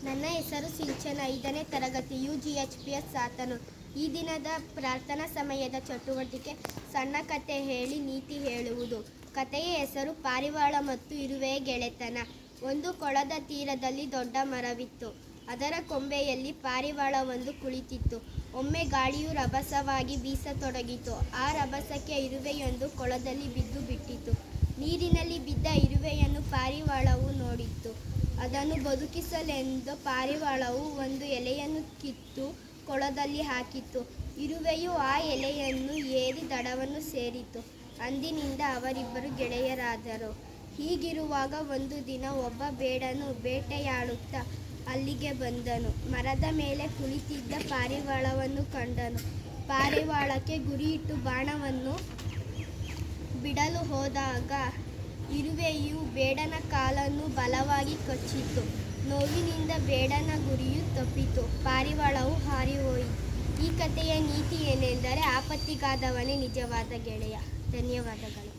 ನನ್ನ ಹೆಸರು ಸಿಂಚನ, 5ನೇ ತರಗತಿ UGHPS ಸಾತನು. ಈ ದಿನದ ಪ್ರಾರ್ಥನಾ ಸಮಯದ ಚಟುವಟಿಕೆ ಸಣ್ಣ ಕತೆ ಹೇಳಿ ನೀತಿ ಹೇಳುವುದು. ಕತೆಯ ಹೆಸರು ಪಾರಿವಾಳ ಮತ್ತು ಇರುವೆಯ ಗೆಳೆತನ. ಒಂದು ಕೊಳದ ತೀರದಲ್ಲಿ ದೊಡ್ಡ ಮರವಿತ್ತು. ಅದರ ಕೊಂಬೆಯಲ್ಲಿ ಪಾರಿವಾಳ ಒಂದು ಕುಳಿತಿತ್ತು. ಒಮ್ಮೆ ಗಾಳಿಯು ರಭಸವಾಗಿ ಬೀಸತೊಡಗಿತು. ಆ ರಭಸಕ್ಕೆ ಇರುವೆಯೊಂದು ಕೊಳದಲ್ಲಿ ಬಿದ್ದು ಬಿಟ್ಟಿತು. ನೀರಿನಲ್ಲಿ ಬಿದ್ದ ಇರುವೆಯನ್ನು ಪಾರಿವಾಳವು ನೋಡಿತು. ಅದನ್ನು ಬದುಕಿಸಲೆಂದು ಪಾರಿವಾಳವು ಒಂದು ಎಲೆಯನ್ನು ಕಿತ್ತು ಕೊಳದಲ್ಲಿ ಹಾಕಿತು. ಇರುವೆಯು ಆ ಎಲೆಯನ್ನು ಏರಿ ದಡವನ್ನು ಸೇರಿತು. ಅಂದಿನಿಂದ ಅವರಿಬ್ಬರು ಗೆಳೆಯರಾದರು. ಹೀಗಿರುವಾಗ ಒಂದು ದಿನ ಒಬ್ಬ ಬೇಡನು ಬೇಟೆಯಾಡುತ್ತಾ ಅಲ್ಲಿಗೆ ಬಂದನು. ಮರದ ಮೇಲೆ ಕುಳಿತಿದ್ದ ಪಾರಿವಾಳವನ್ನು ಕಂಡನು. ಪಾರಿವಾಳಕ್ಕೆ ಗುರಿಯಿಟ್ಟು ಬಾಣವನ್ನು ಬಿಡಲು ಹೋದಾಗ ಇರುವೆಯು ಬೇಡನ ಕಾಲನ್ನು ಬಲವಾಗಿ ಕಚ್ಚಿತು. ನೋವಿನಿಂದ ಬೇಡನ ಗುರಿಯು ತಪ್ಪಿತು. ಪಾರಿವಾಳವು ಹಾರಿಹೋಯಿತು. ಈ ಕಥೆಯ ನೀತಿ ಏನೆಂದರೆ, ಆಪತ್ತಿಗಾದವನೇ ನಿಜವಾದ ಗೆಳೆಯ. ಧನ್ಯವಾದಗಳು.